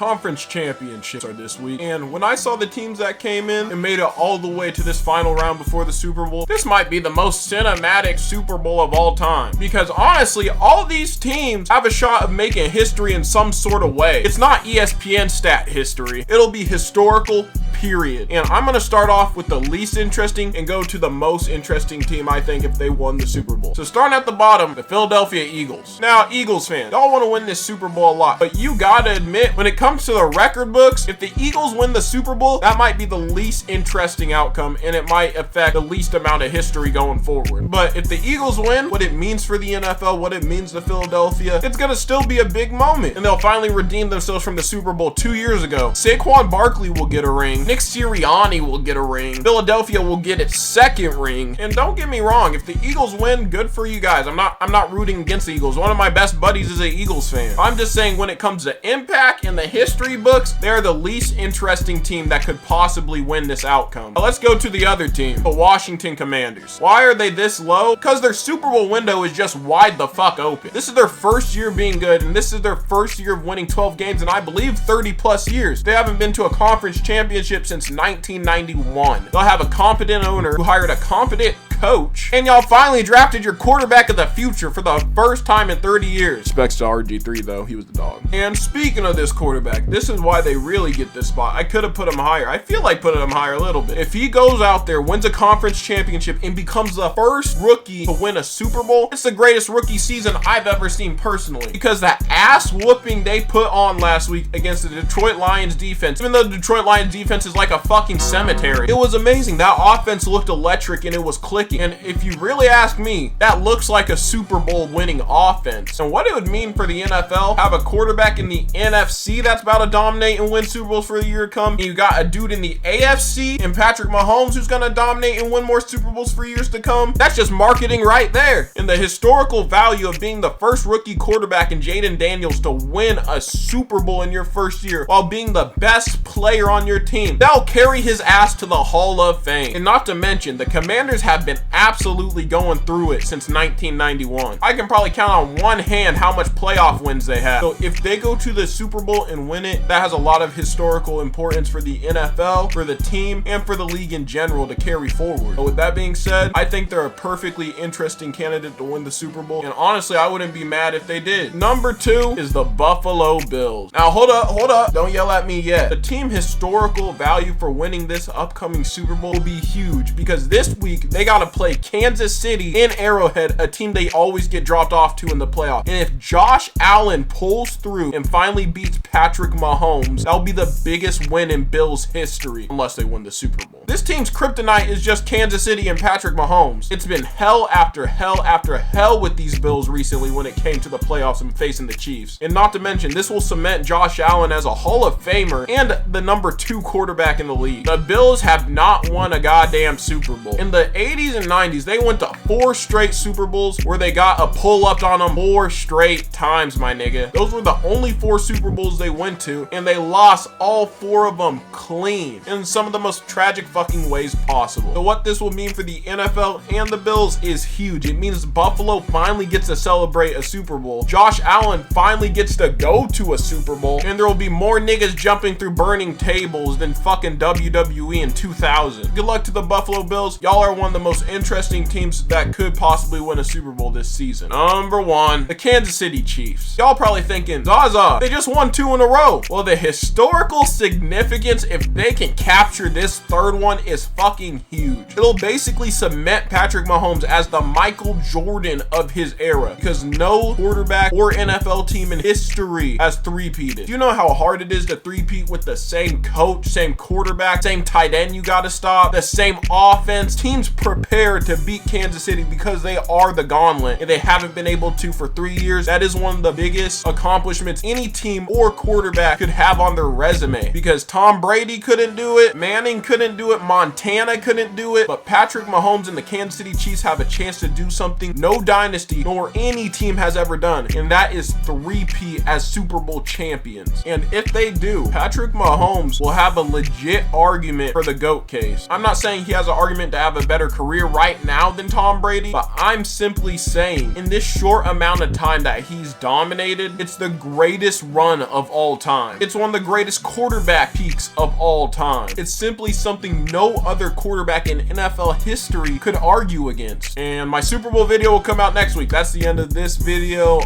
Conference championships are this week, and when I saw the teams that came in and made it all the way to this final round before the Super Bowl, this might be the most cinematic Super Bowl of all time. Because honestly, all these teams have a shot of making history in some sort of way. It's not ESPN stat history. It'll be historical, period. And I'm gonna start off with the least interesting and go to the most interesting team, I think, if they won the Super Bowl. So starting at the bottom, the Philadelphia Eagles. Now, Eagles fans, y'all want to win this Super Bowl a lot, but you gotta admit, when it comes to the record books, if the Eagles win the Super Bowl, that might be the least interesting outcome, and it might affect the least amount of history going forward. But if the Eagles win, what it means for the NFL, what it means to Philadelphia, it's gonna still be a big moment, and they'll finally redeem themselves from the Super Bowl 2 years ago. Saquon Barkley will get a ring. Nick Sirianni will get a ring. Philadelphia will get its second ring. And don't get me wrong, if the Eagles win, good for you guys. I'm not rooting against the Eagles. One of my best buddies is an Eagles fan. I'm just saying, when it comes to impact in the history books, they're the least interesting team that could possibly win this outcome. Now let's go to the other team, the Washington Commanders. Why are they this low? Because their Super Bowl window is just wide the fuck open. This is their first year being good, and this is their first year of winning 12 games, and I believe 30 plus years. They haven't been to a conference championship since 1991. They'll have a competent owner who hired a competent coach, and y'all finally drafted your quarterback of the future for the first time in 30 years. Respects to RG3 though, he was the dog. And speaking of this quarterback, this is why they really get this spot. I could have put him higher. I feel like putting him higher a little bit. If he goes out there, wins a conference championship, and becomes the first rookie to win a Super Bowl, it's the greatest rookie season I've ever seen personally. Because that ass whooping they put on last week against the Detroit Lions defense, even though the Detroit Lions defense is like a fucking cemetery, it was amazing. That offense looked electric and it was clicking. And if you really ask me, that looks like a Super Bowl winning offense. And what it would mean for the NFL, have a quarterback in the NFC that's about to dominate and win Super Bowls for the year to come. And you got a dude in the AFC and Patrick Mahomes who's gonna dominate and win more Super Bowls for years to come. That's just marketing right there. And the historical value of being the first rookie quarterback in Jaden Daniels to win a Super Bowl in your first year while being the best player on your team, that'll carry his ass to the Hall of Fame. And not to mention, the Commanders have been absolutely going through it since 1991. I can probably count on one hand how much playoff wins they have. So if they go to the Super Bowl and win it, that has a lot of historical importance for the NFL, for the team, and for the league in general to carry forward. But with that being said, I think they're a perfectly interesting candidate to win the Super Bowl, and honestly, I wouldn't be mad if they did. Number 2 is the Buffalo Bills. Now hold up, don't yell at me yet. The team historical value for winning this upcoming Super Bowl will be huge, because this week they gotta play Kansas City in Arrowhead, a team they always get dropped off to in the playoffs. And if Josh Allen pulls through and finally beats Patrick Mahomes, that'll be the biggest win in Bills history, unless they win the Super Bowl. This team's kryptonite is just Kansas City and Patrick Mahomes. It's been hell after hell after hell with these Bills recently when it came to the playoffs and facing the Chiefs. And not to mention, this will cement Josh Allen as a Hall of Famer and the number 2 quarterback in the league. The Bills have not won a goddamn Super Bowl. In the 80s and 90s, they went to 4 straight Super Bowls where they got a pull up on them 4 straight times, my nigga. Those were the only 4 Super Bowls they went to, and they lost all 4 of them clean in some of the most tragic fucking ways possible. So what this will mean for the NFL and the Bills is huge. It means Buffalo finally gets to celebrate a Super Bowl. Josh Allen finally gets to go to a Super Bowl, and there will be more niggas jumping through burning tables than fucking WWE in 2000. Good luck to the Buffalo Bills. Y'all are one of the most interesting teams that could possibly win a Super Bowl this season. Number 1, the Kansas City Chiefs. Y'all probably thinking, Zaza, they just won 2 in a row. Well, the historical significance, if they can capture this 3rd one, is fucking huge. It'll basically cement Patrick Mahomes as the Michael Jordan of his era, because no quarterback or NFL team in history has three-peated. Do you know how hard it is to three-peat with the same coach, same quarterback, same tight end you gotta stop, the same offense? Teams prepare to beat Kansas City because they are the gauntlet, and they haven't been able to for 3 years. That is one of the biggest accomplishments any team or quarterback could have on their resume, because Tom Brady couldn't do it, Manning couldn't do do it. Montana couldn't do it. But Patrick Mahomes and the Kansas City Chiefs have a chance to do something no dynasty nor any team has ever done. And that is three-peat as Super Bowl champions. And if they do, Patrick Mahomes will have a legit argument for the GOAT case. I'm not saying he has an argument to have a better career right now than Tom Brady, but I'm simply saying in this short amount of time that he's dominated, it's the greatest run of all time. It's one of the greatest quarterback peaks of all time. It's simply something no other quarterback in NFL history could argue against. And my Super Bowl video will come out next week. That's the end of this video.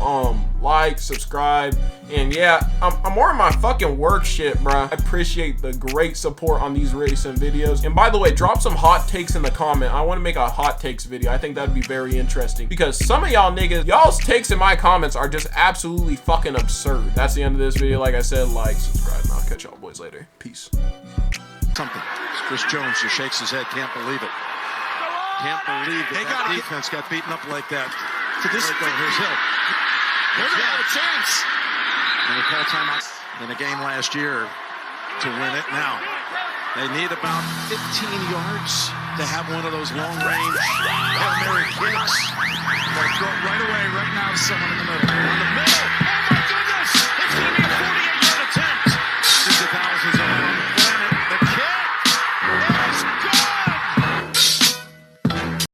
Like, subscribe, and yeah, I'm wearing my fucking work shit, bruh. I appreciate the great support on these recent videos. And by the way, drop some hot takes in the comment. I want to make a hot takes video. I think that'd be very interesting because some of y'all niggas, y'all's takes in my comments are just absolutely fucking absurd. That's the end of this video. Like I said, like, subscribe, and I'll catch y'all boys later. Peace. Something. Chris Jones just shakes his head. Can't believe it. Can't believe that defense got beaten up like that. To this point, here's Hill. They're going to have a chance. And they call timeout in a game last year to win it. Now, they need about 15 yards to have one of those long-range Hail Mary kicks. They'll throw it right away, right now to someone in the middle.